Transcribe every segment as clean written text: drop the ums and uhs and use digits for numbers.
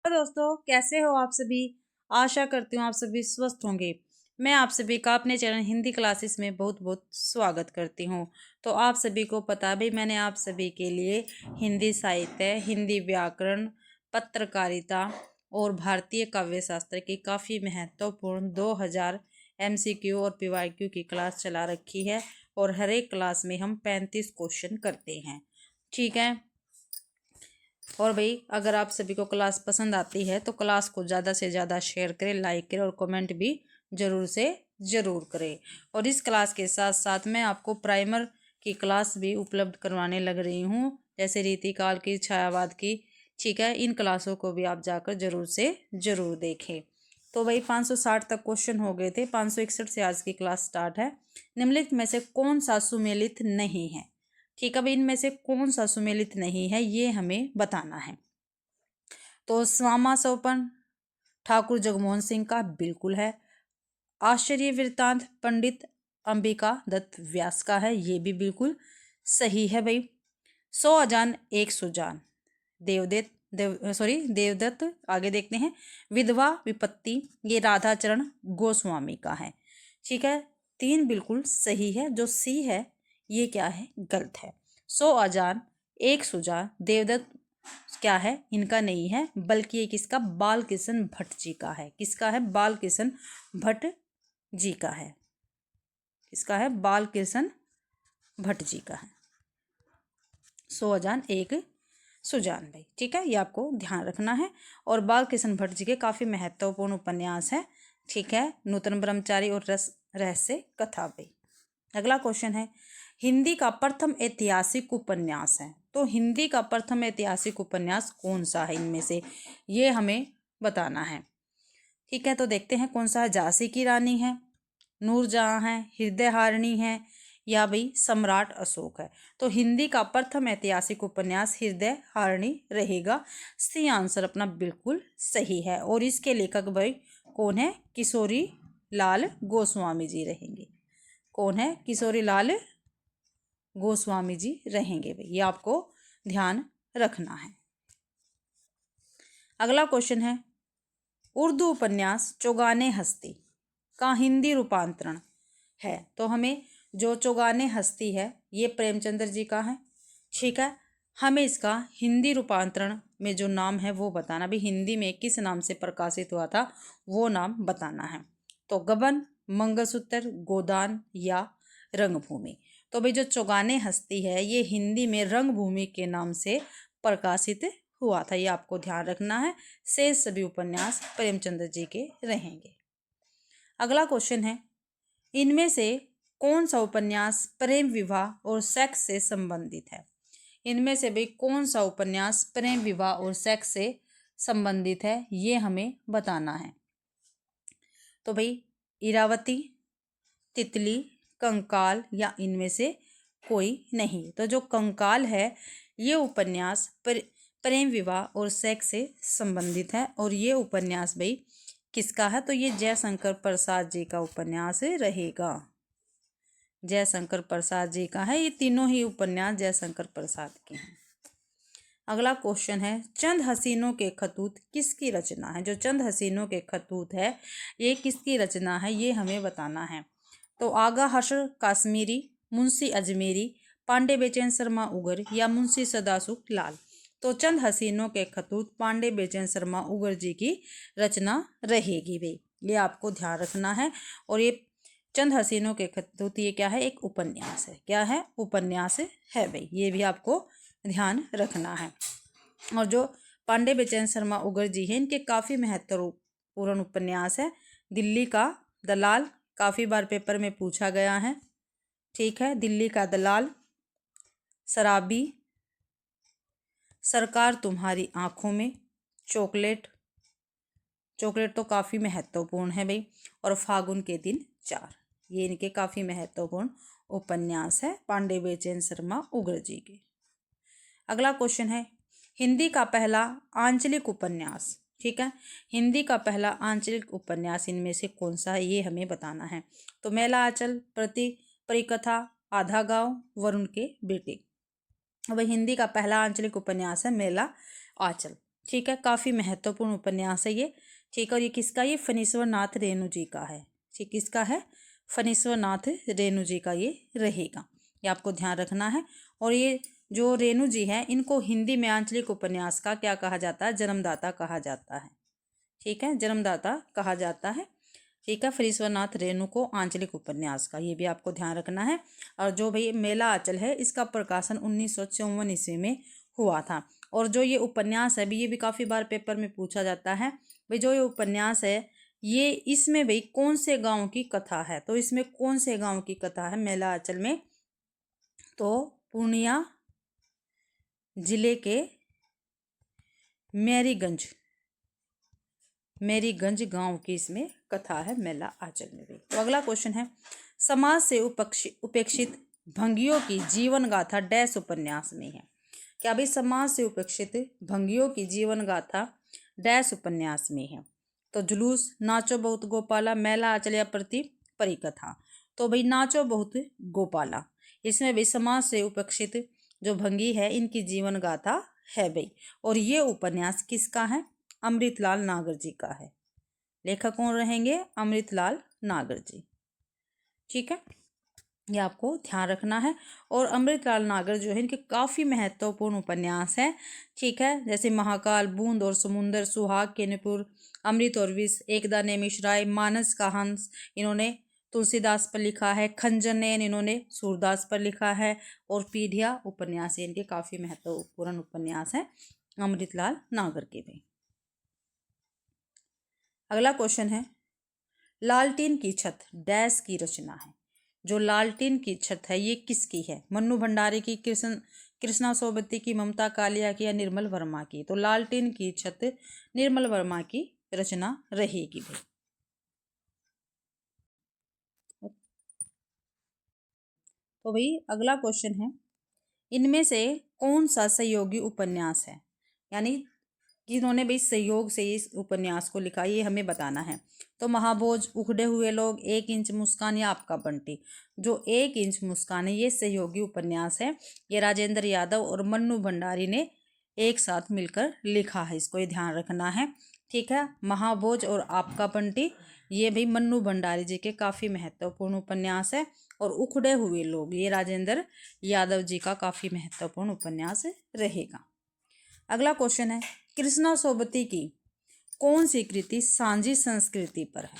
तो दोस्तों, कैसे हो आप सभी। आशा करती हूँ आप सभी स्वस्थ होंगे। मैं आप सभी का अपने चैनल हिंदी क्लासेस में बहुत बहुत स्वागत करती हूँ। तो आप सभी को पता भी, मैंने आप सभी के लिए हिंदी साहित्य, हिंदी व्याकरण, पत्रकारिता और भारतीय काव्य शास्त्र की काफ़ी महत्वपूर्ण 2000 MCQ और PYQ की क्लास चला रखी है। और हर एक क्लास में हम 35 क्वेश्चन करते हैं। ठीक है। और भाई, अगर आप सभी को क्लास पसंद आती है तो क्लास को ज़्यादा से ज़्यादा शेयर करें, लाइक करें और कमेंट भी ज़रूर से ज़रूर करें। और इस क्लास के साथ साथ मैं आपको प्राइमर की क्लास भी उपलब्ध करवाने लग रही हूँ, जैसे रीतिकाल की, छायावाद की। ठीक है, इन क्लासों को भी आप जाकर ज़रूर से ज़रूर देखें। तो भाई 560 तक क्वेश्चन हो गए थे, 561 से आज की क्लास स्टार्ट है। निम्नलिखित में से कौन सा सुमेलित नहीं है। ठीक है, अब इनमें से कौन सा सुमेलित नहीं है ये हमें बताना है। तो स्वामा सोपन ठाकुर जगमोहन सिंह का बिल्कुल है। आश्चर्य वृत्तांत पंडित अंबिका दत्त व्यास का है, ये भी बिल्कुल सही है भाई। 100 अजान 1 सुजान देवदत्त। आगे देखते हैं। विधवा विपत्ति, ये राधाचरण गोस्वामी का है। ठीक है, 3 बिल्कुल सही है। जो सी है ये क्या है, गलत है। 100 अजान 1 सुजान देवदत्त क्या है, इनका नहीं है, बल्कि ये किसका, बाल किशन भट्ट जी का है। किसका है, बाल किशन भट्ट जी का है। किसका है, बाल किशन भट्ट जी का है। 100 अजान 1 सुजान भाई। ठीक है, ये आपको ध्यान रखना है। और बाल किशन भट्ट जी के काफी महत्वपूर्ण उपन्यास है। ठीक है, नूतन ब्रह्मचारी और रस रहस्य कथा भाई। अगला क्वेश्चन है, हिंदी का प्रथम ऐतिहासिक उपन्यास है। तो हिंदी का प्रथम ऐतिहासिक उपन्यास कौन सा है इनमें से, ये हमें बताना है। ठीक है, तो देखते हैं कौन सा है। झांसी की रानी है, नूरजहां है, हृदय हारिणी है, या भाई सम्राट अशोक है। तो हिंदी का प्रथम ऐतिहासिक उपन्यास हृदय हारिणी रहेगा। सी आंसर अपना बिल्कुल सही है। और इसके लेखक भाई कौन है, किशोरी लाल गोस्वामी जी रहेंगे। कौन है, किशोरी लाल गोस्वामी जी रहेंगे भाई, ये आपको ध्यान रखना है। अगला क्वेश्चन है, उर्दू उपन्यास चौगाने हस्ती का हिंदी रूपांतरण है। तो हमें जो चौगाने हस्ती है ये प्रेमचंद्र जी का है। ठीक है, हमें इसका हिंदी रूपांतरण में जो नाम है वो बताना भी, हिंदी में किस नाम से प्रकाशित हुआ था वो नाम बताना है। तो गबन, मंगलसूत्र, गोदान या रंगभूमि। तो भाई जो चौगाने हस्ती है ये हिंदी में रंगभूमि के नाम से प्रकाशित हुआ था, ये आपको ध्यान रखना है। शेष सभी उपन्यास प्रेमचंद्र जी के रहेंगे। अगला क्वेश्चन है, इनमें से कौन सा उपन्यास प्रेम विवाह और सेक्स से संबंधित है। इनमें से भाई कौन सा उपन्यास प्रेम विवाह और सेक्स से संबंधित है ये हमें बताना है। तो भाई इरावती, तितली, कंकाल या इनमें से कोई नहीं। तो जो कंकाल है ये उपन्यास प्रेम विवाह और सेक्स से संबंधित है। और ये उपन्यास भाई किसका है, तो ये जयशंकर प्रसाद जी का उपन्यास रहेगा। जयशंकर प्रसाद जी का है, ये तीनों ही उपन्यास जयशंकर प्रसाद के हैं। अगला क्वेश्चन है, चंद हसीनों के खतूत किसकी रचना है। जो चंद हसीनों के खतूत है ये किसकी रचना है ये हमें बताना है। तो आगा हशर काश्मीरी, मुंशी अजमेरी, पांडे बेचैन शर्मा उगर या मुंशी सदासुख लाल। तो चंद हसीनों के खतूत पांडे बेचैन शर्मा उगर जी की रचना रहेगी भाई, ये आपको ध्यान रखना है। और ये चंद हसीनों के खतूत ये क्या है, एक उपन्यास है। क्या है, उपन्यास है भाई, ये भी आपको ध्यान रखना है। और जो पांडे बेचैन शर्मा उगर जी हैं इनके काफ़ी महत्वपूर्ण उपन्यास है। दिल्ली का दलाल, काफ़ी बार पेपर में पूछा गया है। ठीक है, दिल्ली का दलाल, शराबी, सरकार तुम्हारी आंखों में, चॉकलेट, चॉकलेट तो काफ़ी महत्वपूर्ण है भाई, और फागुन के दिन 4, ये इनके काफ़ी महत्वपूर्ण उपन्यास है पांडे बेचैन शर्मा उगर जी के। अगला क्वेश्चन है, हिंदी का पहला आंचलिक उपन्यास। ठीक है, हिंदी का पहला आंचलिक उपन्यास इनमें से कौन सा है ये हमें बताना है। तो मेला आंचल, परिकथा, आधा गांव, वरुण के बेटे। वह हिंदी का पहला आंचलिक उपन्यास है मेला आंचल। ठीक है, काफ़ी महत्वपूर्ण उपन्यास है ये। ठीक है, और ये किसका, ये फणीश्वर नाथ रेणु जी का है। ठीक, किसका है, फणीश्वर नाथ रेणु जी का ये रहेगा, ये आपको ध्यान रखना है। और ये जो रेणु जी हैं, इनको हिंदी में आंचलिक उपन्यास का क्या कहा जाता है, जन्मदाता कहा जाता है। ठीक है, जन्मदाता कहा जाता है। ठीक है, फणीश्वर नाथ रेणु को आंचलिक उपन्यास का, ये भी आपको ध्यान रखना है। और जो भाई मेला आंचल है, इसका प्रकाशन 1954 ईस्वी में हुआ था। और जो ये उपन्यास है भी, ये भी काफ़ी बार पेपर में पूछा जाता है भाई, जो ये उपन्यास है ये, इसमें भाई कौन से गांव की कथा है, तो इसमें कौन से गांव की कथा है मेला आंचल में, तो पूर्णिया जिले के मेरीगंज गांव की इसमें कथा है मेला आंचल में भी। तो अगला क्वेश्चन है, समाज से उपेक्षित भंगियों की जीवन गाथा डैश उपन्यास में है। क्या भाई, समाज से उपेक्षित भंगियों की जीवन गाथा डैश उपन्यास में है, तो जुलूस, नाचो बहुत गोपाला, मेला आंचल या प्रति परिकथा। तो भाई नाचो बहुत गोपाला, इसमें भाई समाज से उपेक्षित जो भंगी है इनकी जीवन गाथा है भाई। और ये उपन्यास किसका है, अमृतलाल नागर जी का है। लेखक कौन रहेंगे, अमृतलाल नागर जी। ठीक है, ये आपको ध्यान रखना है। और अमृतलाल नागर जो है, इनके काफ़ी महत्वपूर्ण उपन्यास हैं। ठीक है, जैसे महाकाल, बूंद और समुंदर, सुहाग के नुपुर, अमृत और विष, एकदा नेमिषराय, मानस का हंस इन्होंने तुलसीदास पर लिखा है, खंजरनयन इन्होंने सूरदास पर लिखा है, और पीढ़िया उपन्यास इनके काफ़ी महत्वपूर्ण उपन्यास हैं अमृतलाल नागर के भी। अगला क्वेश्चन है, लालटेन की छत डैश की रचना है। जो लालटेन की छत है ये किसकी है, मन्नू भंडारी की, कृष्णा सोबती की, ममता कालिया की, या निर्मल वर्मा की। तो लालटेन की छत निर्मल वर्मा की रचना रहेगी भाई। तो भाई अगला क्वेश्चन है, इनमें से कौन सा सहयोगी उपन्यास है, यानी जिन्होंने भाई सहयोग से इस उपन्यास को लिखा, ये हमें बताना है। तो महाभोज, उखड़े हुए लोग, एक इंच मुस्कान, या आपका बंटी। जो एक इंच मुस्कान है ये सहयोगी उपन्यास है, ये राजेंद्र यादव और मन्नू भंडारी ने एक साथ मिलकर लिखा है, इसको ये ध्यान रखना है। ठीक है, महाभोज और आपका बंटी ये भी मन्नू भंडारी जी के काफ़ी महत्वपूर्ण उपन्यास है। और उखड़े हुए लोग ये राजेंद्र यादव जी का काफ़ी महत्वपूर्ण उपन्यास रहेगा। अगला क्वेश्चन है, कृष्णा सोबती की कौन सी कृति सांझी संस्कृति पर है।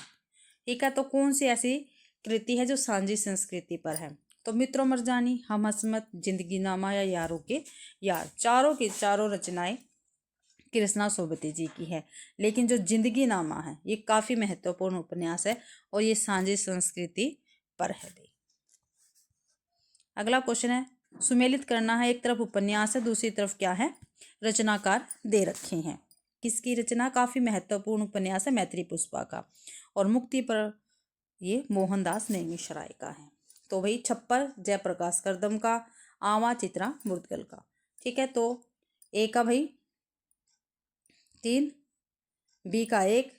ठीक है, तो कौन सी ऐसी कृति है जो सांझी संस्कृति पर है, तो मित्रों मरजानी, हम हसमत, जिंदगी नामा, या यारों के यार। चारों की चारों रचनाएं कृष्णा सोबती जी की है, लेकिन जो जिंदगी नामा है ये काफ़ी महत्वपूर्ण उपन्यास है और ये सांझी संस्कृति पर है। अगला क्वेश्चन है, सुमेलित करना है, एक तरफ उपन्यास है दूसरी तरफ क्या है, रचनाकार दे रखे हैं। किसकी रचना, काफ़ी महत्वपूर्ण उपन्यास है मैत्री पुष्पा का, और मुक्ति पर ये मोहनदास नेमिषराय का है। तो भाई छप्पर जयप्रकाश करदम का, आवा चित्रा मुर्दगल का। ठीक है, तो ए का भाई 3, बी का 1,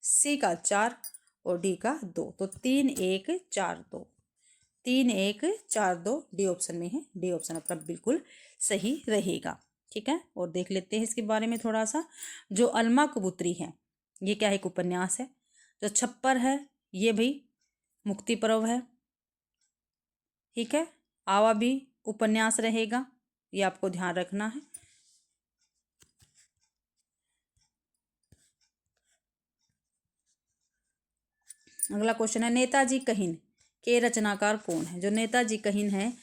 सी का 4 और डी का 2। तो 3 1 4 2, 3 1 4 2 डी ऑप्शन में है, डी ऑप्शन अपना बिल्कुल सही रहेगा। ठीक है, और देख लेते हैं इसके बारे में थोड़ा सा। जो अलमा कबूतरी है ये क्या है, एक उपन्यास है। जो छप्पर है ये भाई मुक्ति पर्व है। ठीक है, आवा भी उपन्यास रहेगा, ये आपको ध्यान रखना है। अगला क्वेश्चन है, नेताजी कहिन के रचनाकार कौन है। जो नेताजी कहिन है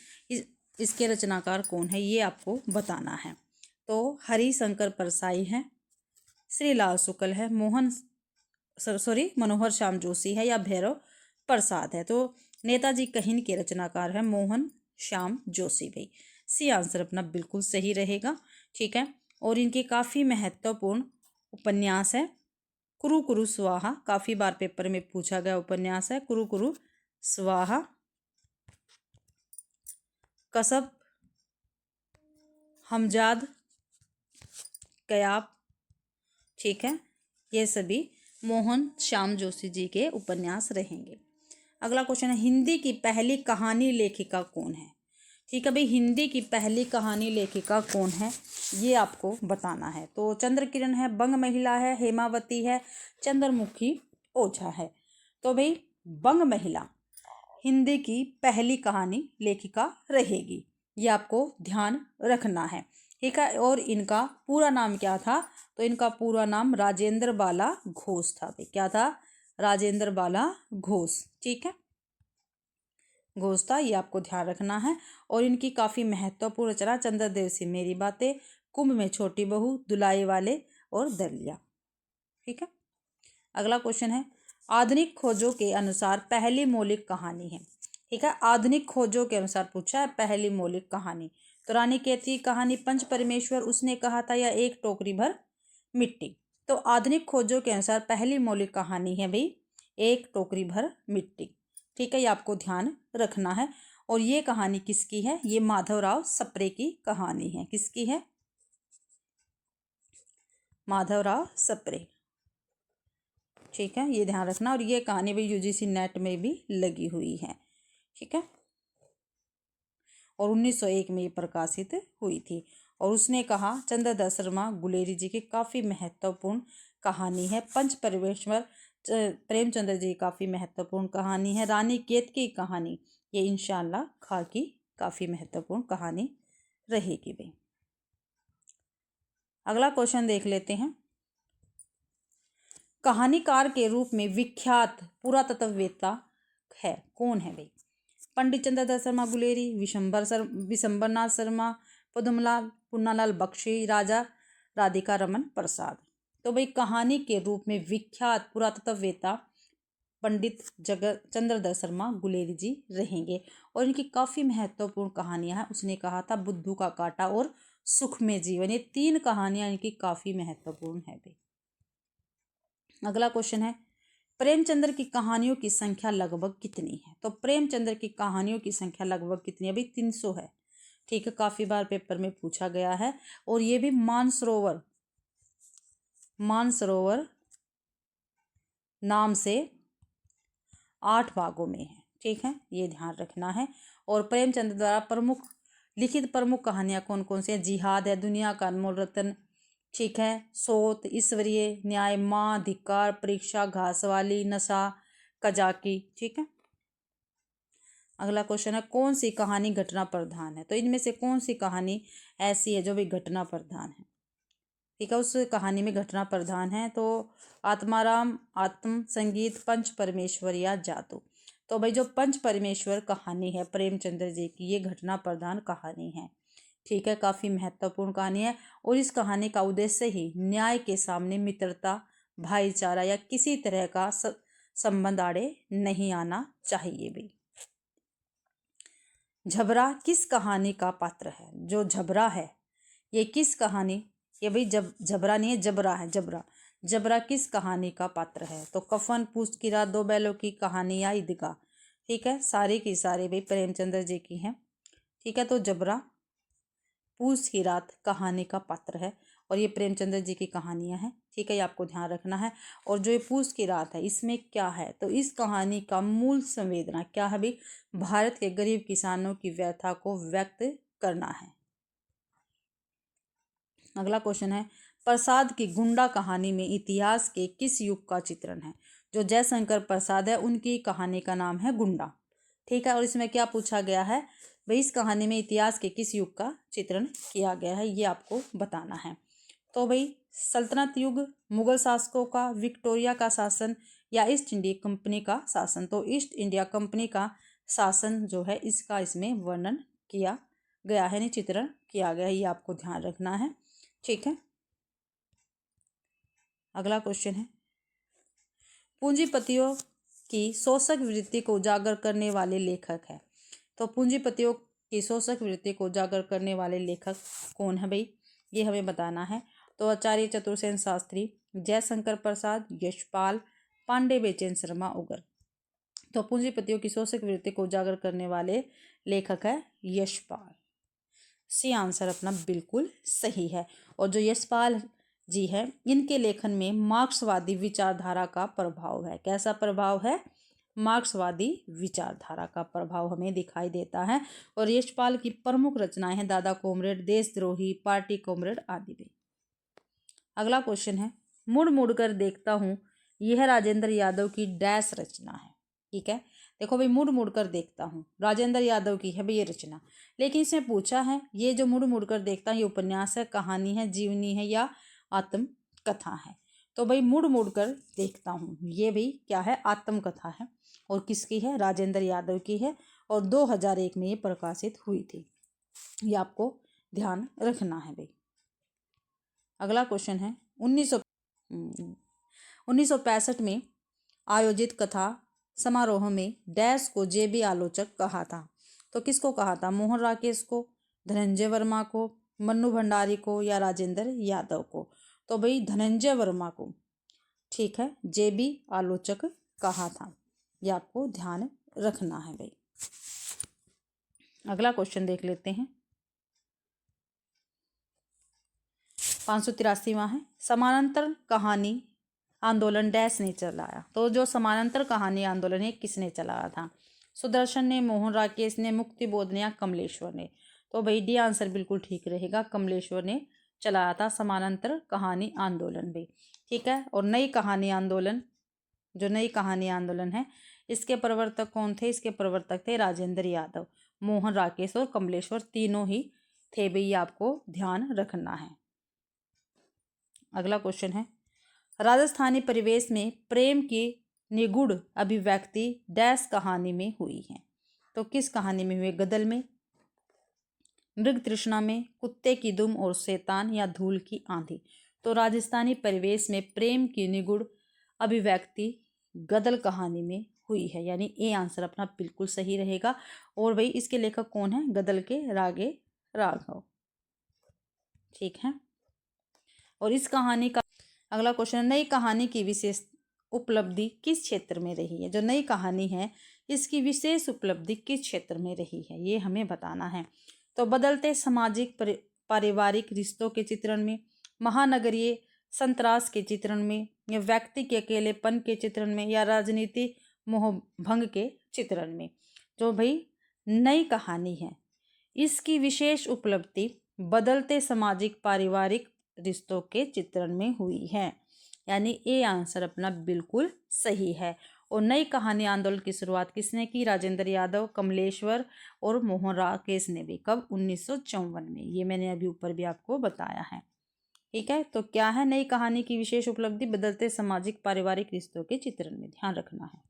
इसके रचनाकार कौन है ये आपको बताना है। तो हरिशंकर परसाई है, श्रीलाल शुक्ल है, मनोहर श्याम जोशी है, या भैरव प्रसाद है। तो नेताजी कहिन के रचनाकार है मोहन श्याम जोशी भाई, सी आंसर अपना बिल्कुल सही रहेगा। ठीक है, और इनके काफ़ी महत्वपूर्ण उपन्यास है। कुरु कुरु स्वाहा, काफ़ी बार पेपर में पूछा गया उपन्यास है कुरु कुरु स्वाहा। कसब, हमजाद, कयाब। ठीक है, ये सभी मोहन श्याम जोशी जी के उपन्यास रहेंगे। अगला क्वेश्चन है, हिंदी की पहली कहानी लेखिका कौन है। ठीक है भाई, हिंदी की पहली कहानी लेखिका कौन है ये आपको बताना है। तो चंद्र किरण है, बंग महिला है, हेमावती है, चंद्रमुखी ओझा है। तो भाई बंग महिला हिंदी की पहली कहानी लेखिका रहेगी, ये आपको ध्यान रखना है। ठीक है, और इनका पूरा नाम क्या था? तो इनका पूरा नाम राजेंद्र बाला घोष था भाई। क्या था? राजेंद्र बाला घोष। ठीक है, घोष था, ये आपको ध्यान रखना है। और इनकी काफ़ी महत्वपूर्ण रचना चंद्रदेव से मेरी बातें, कुंभ में छोटी बहू, दुलाई वाले और दलिया। ठीक है, अगला क्वेश्चन है, आधुनिक खोजों के अनुसार पहली मौलिक कहानी है। ठीक है, आधुनिक खोजों के अनुसार पूछा है पहली मौलिक कहानी। तो रानी केतकी की कहानी, पंच परमेश्वर उसने कहा था, या एक टोकरी भर मिट्टी। तो आधुनिक खोजों के अनुसार पहली मौलिक कहानी है भाई एक टोकरी भर मिट्टी। ठीक है, ये आपको ध्यान रखना है। और ये कहानी किसकी है? ये माधवराव सप्रे की कहानी है। किसकी है? माधवराव सप्रे। ठीक है, ये ध्यान रखना। और ये कहानी भी यूजीसी नेट में भी लगी हुई है। ठीक है, और 1901 में ये प्रकाशित हुई थी। और उसने कहा चंद्रदास शर्मा गुलेरी जी की काफ़ी महत्वपूर्ण कहानी है। पंच परमेश्वर प्रेमचंद्र जी काफ़ी महत्वपूर्ण कहानी है। रानी केतकी की कहानी ये इंशाल्लाह खां की काफ़ी महत्वपूर्ण कहानी रहेगी भाई। अगला क्वेश्चन देख लेते हैं, कहानीकार के रूप में विख्यात पुरातत्ववेत्ता है कौन है भाई? पंडित चंद्रदास शर्मा गुलेरी, विशंबरनाथ शर्मा, पद्मलाल, पुन्नालाल बख्शी, राजा राधिका रमन प्रसाद। तो भाई कहानी के रूप में विख्यात पुरातत्ववेत्ता पंडित चंद्रदास शर्मा गुलेरी जी रहेंगे। और इनकी काफ़ी महत्वपूर्ण कहानियां हैं। उसने कहा था, बुद्धू का कांटा और सुख में जीवन, ये 3 कहानियां इनकी काफ़ी महत्वपूर्ण है भाई। अगला क्वेश्चन है, प्रेमचंद्र की कहानियों की संख्या लगभग कितनी है? तो प्रेमचंद्र की कहानियों की संख्या लगभग कितनी है भाई? 300 है। ठीक है, काफ़ी बार पेपर में पूछा गया है। और ये भी मानसरोवर नाम से 8 भागों में है। ठीक है, ये ध्यान रखना है। और प्रेमचंद्र द्वारा लिखित प्रमुख कहानियां कौन कौन सी है? जिहाद है, दुनिया का अनमोल रत्न, ठीक है, सोत, ईश्वरीय न्याय, माँ, धिक्कार, परीक्षा, घासवाली, नशा, कजाकी। ठीक है, अगला क्वेश्चन है, कौन सी कहानी घटना प्रधान है? तो इनमें से कौन सी कहानी ऐसी है जो भी घटना प्रधान है? ठीक है, उस कहानी में घटना प्रधान है। तो आत्माराम, आत्म संगीत, पंच परमेश्वर या जादू। तो भाई जो पंच परमेश्वर कहानी है प्रेमचंद्र जी की, ये घटना प्रधान कहानी है। ठीक है, काफ़ी महत्वपूर्ण कहानी है। और इस कहानी का उद्देश्य ही न्याय के सामने मित्रता, भाईचारा या किसी तरह का संबंध आड़े नहीं आना चाहिए भाई। झबरा किस कहानी का पात्र है? जो झबरा है ये किस कहानी, ये भाई झबरा नहीं है, जबरा है, जबरा किस कहानी का पात्र है? तो कफन, पूछ की रात, दो बैलों की कहानी या ईदगाह। ठीक है, सारी की सारी भाई प्रेमचंद्र जी की हैं। ठीक है, तो जबरा पूछ की रात कहानी का पात्र है। और ये प्रेमचंद्र जी की कहानियां हैं। ठीक है, ये आपको ध्यान रखना है। और जो ये पूछ की रात है इसमें क्या है? तो इस कहानी का मूल संवेदना क्या है भाई? भारत के गरीब किसानों की व्यथा को व्यक्त करना है। अगला क्वेश्चन है, प्रसाद की गुंडा कहानी में इतिहास के किस युग का चित्रण है? जो जयशंकर प्रसाद है उनकी कहानी का नाम है गुंडा। ठीक है, और इसमें क्या पूछा गया है भाई? इस कहानी में इतिहास के किस युग का चित्रण किया गया है, ये आपको बताना है। तो भाई सल्तनत युग, मुगल शासकों का, विक्टोरिया का शासन या ईस्ट इंडिया कंपनी का शासन। तो ईस्ट इंडिया कंपनी का शासन जो है इसका इसमें वर्णन किया गया है, चित्रण किया गया है, ये आपको ध्यान रखना है। ठीक है, अगला क्वेश्चन है, पूंजीपतियों की शोषक वृत्ति को उजागर करने वाले लेखक है। तो पूंजीपतियों की शोषक वृत्ति को उजागर करने वाले लेखक कौन है भाई? ये हमें बताना है। तो आचार्य चतुर्सेन शास्त्री, जयशंकर प्रसाद, यशपाल, पांडे बेचैन शर्मा, उगर। तो पूंजीपतियों की शोषक वृत्ति को उजागर करने वाले लेखक है यशपाल। सी आंसर अपना बिल्कुल सही है। और जो यशपाल जी है इनके लेखन में मार्क्सवादी विचारधारा का प्रभाव है। कैसा प्रभाव है? मार्क्सवादी विचारधारा का प्रभाव हमें दिखाई देता है। और यशपाल की प्रमुख रचनाएं हैं दादा कॉमरेड, देशद्रोही, पार्टी कॉमरेड आदि भी। अगला क्वेश्चन है, मुड़ मुड़ कर देखता हूँ, यह राजेंद्र यादव की डैश रचना है। ठीक है, देखो भाई, मुड़ मुड़ कर देखता हूँ राजेंद्र यादव की है भाई ये रचना। लेकिन इसमें पूछा है ये जो मुड़ मुड़ कर देखता है ये उपन्यास है, कहानी है, जीवनी है या आत्मकथा है। तो भाई मुड़ मुड़ कर देखता हूँ ये भाई क्या है, आत्मकथा है। और किसकी है, राजेंद्र यादव की है। और 2001 में ये प्रकाशित हुई थी, ये आपको ध्यान रखना है भाई। अगला क्वेश्चन है, 1965 में आयोजित कथा समारोह में डैश को जेबी आलोचक कहा था। तो किसको कहा था, मोहन राकेश को, धनंजय वर्मा को, मन्नू भंडारी को या राजेंद्र यादव को। तो भाई धनंजय वर्मा को, ठीक है, जेबी आलोचक कहा था, ये आपको ध्यान रखना है भाई। अगला क्वेश्चन देख लेते हैं, 583वां है, समानांतर कहानी आंदोलन डैश ने चलाया। तो जो समानांतर कहानी आंदोलन है किसने चलाया था, सुदर्शन ने, मोहन राकेश ने, मुक्तिबोध ने या कमलेश्वर ने। तो भाई डी आंसर बिल्कुल ठीक रहेगा, कमलेश्वर ने चलाया था समानांतर कहानी आंदोलन भी। ठीक है, और नई कहानी आंदोलन, जो नई कहानी आंदोलन है इसके प्रवर्तक कौन थे, इसके प्रवर्तक थे राजेंद्र यादव, मोहन राकेश और कमलेश्वर, तीनों ही थे भाई, ये आपको ध्यान रखना है। अगला क्वेश्चन है, राजस्थानी परिवेश में प्रेम की निगूढ़ अभिव्यक्ति डैश कहानी में हुई है। तो किस कहानी में हुई, गदल में, मृग तृष्णा में, कुत्ते की दुम और शैतान या धूल की आंधी। तो राजस्थानी परिवेश में प्रेम की निगूढ़ अभिव्यक्ति गदल कहानी में हुई है, यानी ए आंसर अपना बिल्कुल सही रहेगा। और भाई इसके लेखक कौन है, गदल के रागे राघव। ठीक है, और इस कहानी का अगला क्वेश्चन, नई कहानी की विशेष उपलब्धि किस क्षेत्र में रही है। जो नई कहानी है इसकी विशेष उपलब्धि किस क्षेत्र में रही है, ये हमें बताना है। तो बदलते सामाजिक पारिवारिक रिश्तों के चित्रण में, महानगरीय संतरास के चित्रण में, या व्यक्ति के अकेलेपन के चित्रण में, या राजनीति मोहभंग के चित्रण में। जो भाई नई कहानी है इसकी विशेष उपलब्धि बदलते सामाजिक पारिवारिक रिश्तों के चित्रण में हुई है, यानी ए आंसर अपना बिल्कुल सही है। और नई कहानी आंदोलन की शुरुआत किसने की, राजेंद्र यादव, कमलेश्वर और मोहन राकेश ने भी। कब, 1954 में। ये मैंने अभी ऊपर भी आपको बताया है। ठीक है, तो क्या है नई कहानी की विशेष उपलब्धि, बदलते सामाजिक पारिवारिक रिश्तों के चित्रण में, ध्यान रखना है।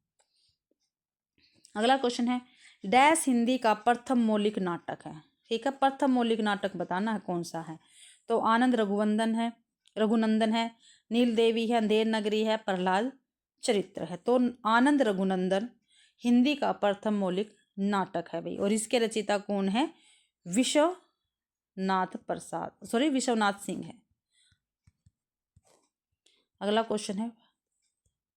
अगला क्वेश्चन है, डैश हिंदी का प्रथम मौलिक नाटक है। ठीक है, प्रथम मौलिक नाटक बताना है कौन सा है। तो आनंद रघुनंदन है, नील देवी है, अंधेर नगरी है, प्रहलाद चरित्र है। तो आनंद रघुनंदन हिंदी का प्रथम मौलिक नाटक है भाई। और इसके रचयिता कौन है, विश्वनाथ सिंह है। अगला क्वेश्चन है,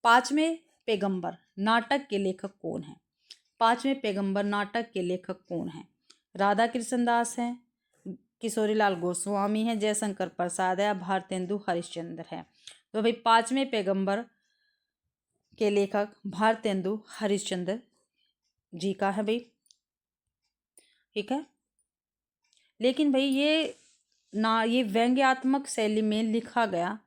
पांचवें पैगंबर नाटक के लेखक कौन है। पांचवें पैगंबर नाटक के लेखक कौन है, राधा कृष्णदास है, किशोरीलाल गोस्वामी है, जयशंकर प्रसाद है, भारतेंदु हरिश्चंद्र है। तो भाई पांचवें पैगंबर के लेखक भारतेंदु हरिश्चंद्र जी का है भाई। ठीक है, लेकिन भाई ये व्यंग्यात्मक शैली में लिखा गया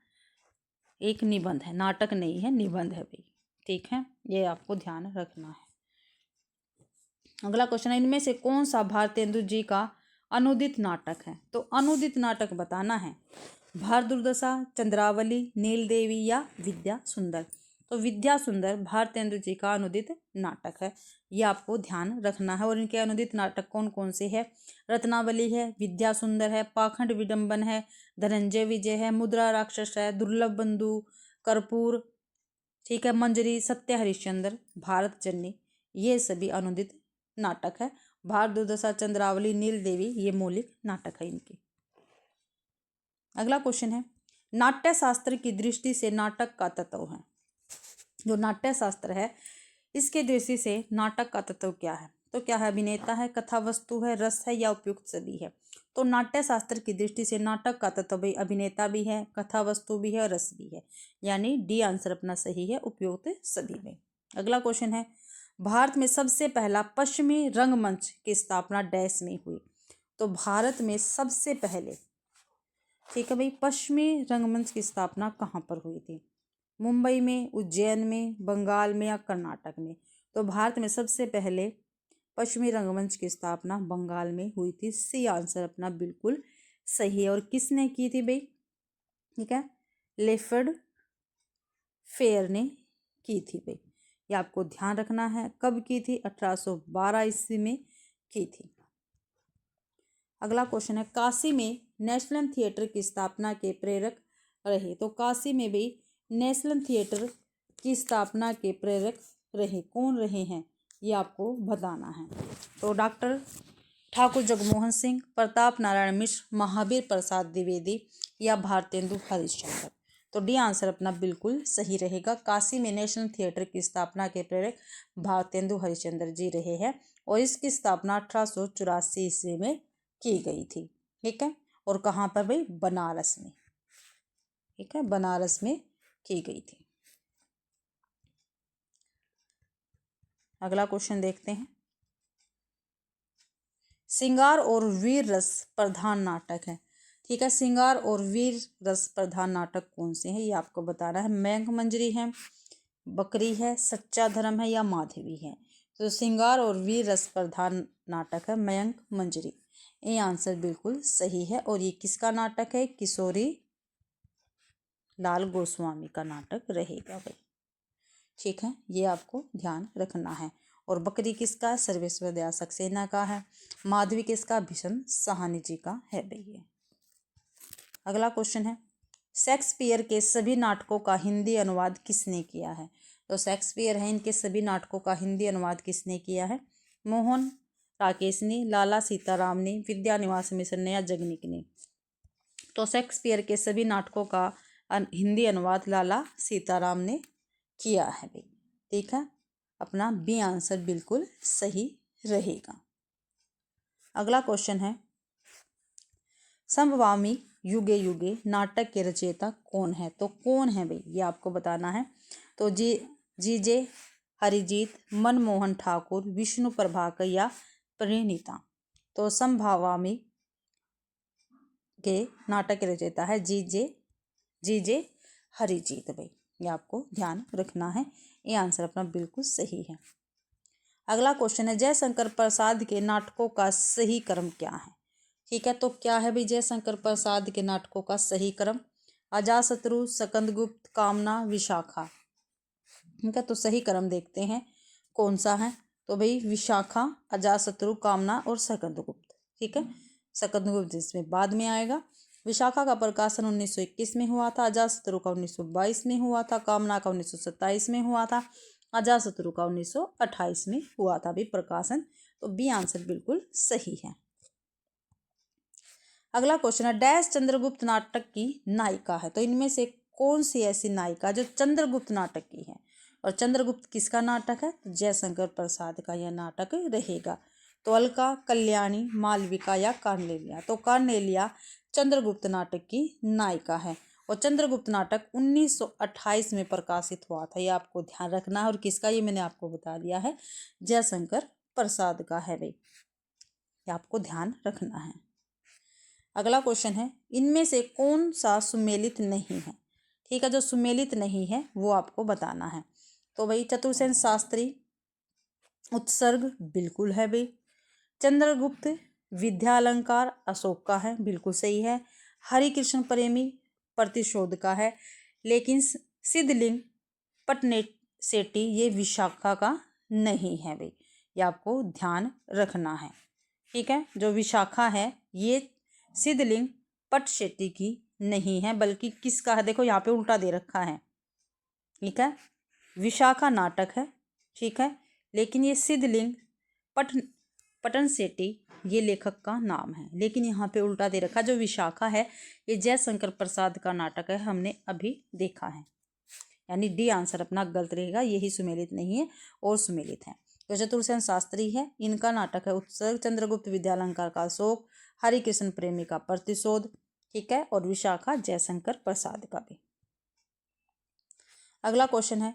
एक निबंध है, नाटक नहीं है, निबंध है भाई। ठीक है, ये आपको ध्यान रखना है। अगला क्वेश्चन है, इनमें से कौन सा भारतेंदु जी का अनुदित नाटक है। तो अनुदित नाटक बताना है, भार दुर्दशा, चंद्रावली, नील देवी या विद्या सुंदर। तो विद्या सुंदर भारतेंदु जी का अनुदित नाटक है, ये आपको ध्यान रखना है। और इनके अनुदित नाटक कौन कौन से है, रत्नावली है, विद्या सुंदर है, पाखंड विडंबन है, धनंजय विजय है, मुद्रा राक्षस है, दुर्लभ बंधु, कर्पूर, ठीक है, मंजरी, सत्य हरिश्चंद्र, भारत जननी, ये सभी अनुदित नाटक है। भार दुर्दशा, चंद्रावली, नील देवी ये मौलिक नाटक है इनके। अगला क्वेश्चन है, नाट्य शास्त्र की दृष्टि से नाटक का तत्व है। जो नाट्य शास्त्र है इसके दृष्टि से नाटक का तत्व क्या है। तो क्या है, अभिनेता है, कथा वस्तु है, रस है या उपयुक्त सभी है। तो नाट्य शास्त्र की दृष्टि से नाटक का तत्व भाई अभिनेता भी है, कथा वस्तु भी है और रस भी है, यानी डी आंसर अपना सही है, उपयुक्त सभी में। अगला क्वेश्चन है, भारत में सबसे पहला पश्चिमी रंगमंच की स्थापना डैश में हुई। तो भारत में सबसे पहले, ठीक है भाई, पश्चिमी रंगमंच की स्थापना कहाँ पर हुई थी? मुंबई में, उज्जैन में, बंगाल में या कर्नाटक में? तो भारत में सबसे पहले पश्चिमी रंगमंच की स्थापना बंगाल में हुई थी। सी आंसर अपना बिल्कुल सही है। और किसने की थी भाई? ठीक है, लेफर्ड फेयर ने की थी भाई। ये आपको ध्यान रखना है। कब की थी? 1812 ईस्वी में की थी। अगला क्वेश्चन है, काशी में नेशनल थिएटर की स्थापना के प्रेरक रहे। तो काशी में भी नेशनल थिएटर की स्थापना के प्रेरक रहे, कौन रहे हैं, ये आपको बताना है। तो डॉक्टर ठाकुर जगमोहन सिंह, प्रताप नारायण मिश्र, महावीर प्रसाद द्विवेदी या भारतेंदु हरिश्चंद्र? तो डी आंसर अपना बिल्कुल सही रहेगा। काशी में नेशनल थिएटर की स्थापना के प्रेरक भारतेंदु हरिश्चंद्र जी रहे हैं और इसकी स्थापना 1884 ईस्वी में की गई थी। ठीक है, और कहाँ पर भाई? बनारस में। ठीक है, बनारस में की गई थी। अगला क्वेश्चन देखते हैं, श्रृंगार और वीर रस प्रधान नाटक है। ठीक है, श्रृंगार और वीर रस प्रधान नाटक कौन से हैं, ये आपको बताना है। मयंक मंजरी है, बकरी है, सच्चा धर्म है या माधवी है? तो श्रृंगार और वीर रस प्रधान नाटक है मयंक मंजरी। ये आंसर बिल्कुल सही है। और ये किसका नाटक है? किशोरी लाल गोस्वामी का नाटक रहेगा भाई। ठीक है, ये आपको ध्यान रखना है। और बकरी किसका? सर्वेश्वर दयाल सक्सेना का है। माधवी किसका? भीषम साहनी जी का है भैया। अगला क्वेश्चन है, शेक्सपियर के सभी नाटकों का हिंदी अनुवाद किसने किया है? तो शेक्सपियर है, इनके सभी नाटकों का हिंदी अनुवाद किसने किया है? मोहन राकेश ने, लाला सीताराम ने, विद्यानिवास मिश्र ने या जगनिक ने? तो शेक्सपियर के सभी नाटकों का हिंदी अनुवाद लाला सीताराम ने किया है भाई। ठीक है, अपना बी आंसर बिल्कुल सही रहेगा। अगला क्वेश्चन है, संभवामी युगे युगे नाटक के रचयिता कौन है? तो कौन है भाई, ये आपको बताना है। तो जी जे हरिजीत, मनमोहन ठाकुर, विष्णु प्रभाकर या परिणीता? तो संभवामी के नाटक के रचयिता है जी जे हरिजीत भाई। ये आपको ध्यान रखना है। ये आंसर अपना बिल्कुल सही है। अगला क्वेश्चन है, जयशंकर प्रसाद के नाटकों का सही क्रम क्या है? ठीक है, तो क्या है भाई जयशंकर प्रसाद के नाटकों का सही क्रम? अजातशत्रु, सकंदगुप्त, कामना, विशाखा? ठीक है, तो सही क्रम देखते हैं कौन सा है। तो भाई विशाखा, अजातशत्रु, कामना और सकंदगुप्त। ठीक है, सकंदगुप्त इसमें बाद में आएगा। विशाखा का प्रकाशन 1921 में हुआ था, अजातशत्रु का 1922 में हुआ था, कामना का 1927 में हुआ था, अजातशत्रु का 1928 में हुआ था भी प्रकाशन। तो बी आंसर बिल्कुल सही है। अगला क्वेश्चन है, डैश चंद्रगुप्त नाटक की नायिका है। तो इनमें से कौन सी ऐसी नायिका जो चंद्रगुप्त नाटक की है? और चंद्रगुप्त किसका नाटक है? तो जयशंकर प्रसाद का यह नाटक रहेगा। तो अलका, कल्याणी, मालविका या कार्नेलिया? तो कार्नेलिया चंद्रगुप्त नाटक की नायिका है। और चंद्रगुप्त नाटक 1928 में प्रकाशित हुआ था, ये आपको ध्यान रखना है। और किसका, ये मैंने आपको बता दिया है, जयशंकर प्रसाद का है भाई, ये आपको ध्यान रखना है। अगला क्वेश्चन है, इनमें से कौन सा सुमेलित नहीं है? ठीक है, जो सुमेलित नहीं है वो आपको बताना है। तो भाई चतुर्सेन शास्त्री उत्सर्ग बिल्कुल है भाई। चंद्रगुप्त विद्यालंकार अशोक का है, बिल्कुल सही है। हरिकृष्ण प्रेमी प्रतिशोध का है। लेकिन सिद्धलिंग पटनेट सेठी ये विशाखा का नहीं है भाई, ये आपको ध्यान रखना है। ठीक है, जो विशाखा है ये सिद्धलिंग पटशेट्टी की नहीं है, बल्कि किसका है? देखो यहाँ पे उल्टा दे रखा है। ठीक है, विशाखा नाटक है, ठीक है, लेकिन ये सिद्धलिंग पटनशेट्टी ये लेखक का नाम है, लेकिन यहाँ पे उल्टा दे रखा। जो विशाखा है ये जयशंकर प्रसाद का नाटक है, हमने अभी देखा है। यानी डी आंसर अपना गलत रहेगा, यही सुमेलित नहीं है और सुमेलित है। तो चतुर्सेन शास्त्री है, इनका नाटक है उत्सर्ग। चंद्रगुप्त विद्यालंकार का अशोक, हरिकृष्ण प्रेमी का प्रतिशोध। ठीक है, और विशाखा जयशंकर प्रसाद का भी। अगला क्वेश्चन है,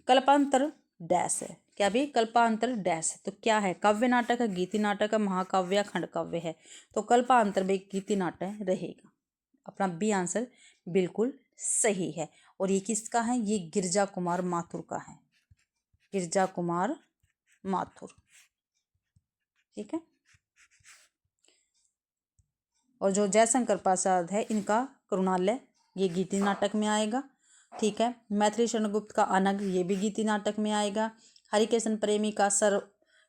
कल्पांतर डैश है। क्या भी? कल्पांतर डैश है। तो क्या है? काव्य नाटक है, गीति नाटक है, महाकाव्य या खंड काव्य है। तो कल्पांतर भाई गीति नाटक रहेगा। अपना बी आंसर बिल्कुल सही है। और ये किसका है? ये गिरजा कुमार माथुर का है। गिरजा कुमार माथुर। ठीक है। और जो जयशंकर प्रसाद है इनका करुणालय, ये गीति नाटक में आएगा। ठीक है। मैथिली शरण गुप्त का अनग, ये भी गीति नाटक में आएगा। हरिकिशन प्रेमी का सर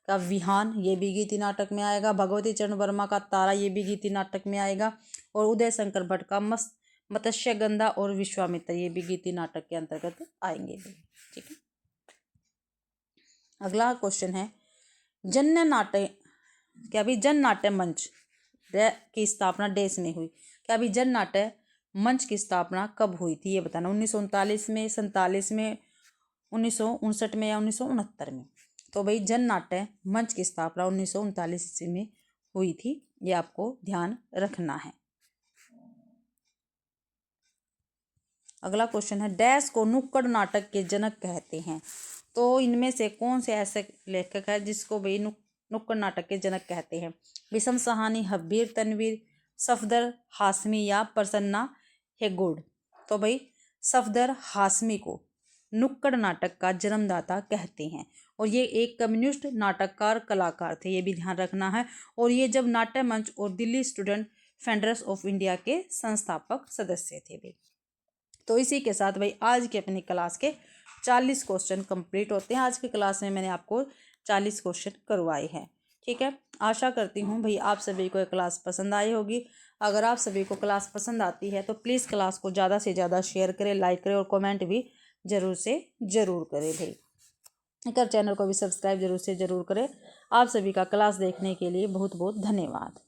का विहान, ये भी गीति नाटक में आएगा। भगवती चरण वर्मा का तारा, ये भी गीति नाटक में आएगा। और उदय शंकर भट्ट का मत्स्यगंधा और विश्वामित्र, ये भी गीति नाटक के अंतर्गत आएंगे। ठीक है। अगला क्वेश्चन है जन्य नाट्य, क्या भी जन नाट्य मंच की स्थापना देश में हुई? क्या भी जन नाट्य मंच की स्थापना कब हुई थी? ये बताना। 1939 में, 47 में, 1959 में या 1969 में? तो भाई जन नाट्य मंच की स्थापना 1939 ईस्वी में हुई थी, ये आपको ध्यान रखना है। अगला क्वेश्चन है डैश को नुक्कड़ नाटक के जनक कहते हैं? तो इनमें से कौन से ऐसे लेखक है जिसको भाई नुक्कड़ नाटक के जनक कहते हैं? विषम साहनी, हब्बीर तनवीर, सफदर हाशमी या प्रसन्ना हेगोड? तो भाई सफदर हाशमी को नुक्कड़ नाटक का जन्मदाता कहते हैं। और ये एक कम्युनिस्ट नाटककार कलाकार थे, ये भी ध्यान रखना है। और ये जब नाट्य मंच और Delhi student federation of India के संस्थापक सदस्य थे भाई। तो इसी के साथ भाई आज की अपनी क्लास के 40 क्वेश्चन कंप्लीट होते हैं। आज की क्लास में मैंने आपको 40 क्वेश्चन करवाए हैं। ठीक है। आशा करती हूँ भाई आप सभी को ये क्लास पसंद आई होगी। अगर आप सभी को क्लास पसंद आती है तो प्लीज़ क्लास को ज़्यादा से ज़्यादा शेयर करें, लाइक करें और कमेंट भी ज़रूर से ज़रूर करें भाई। अगर चैनल को भी सब्सक्राइब जरूर से ज़रूर करें। आप सभी का क्लास देखने के लिए बहुत बहुत धन्यवाद।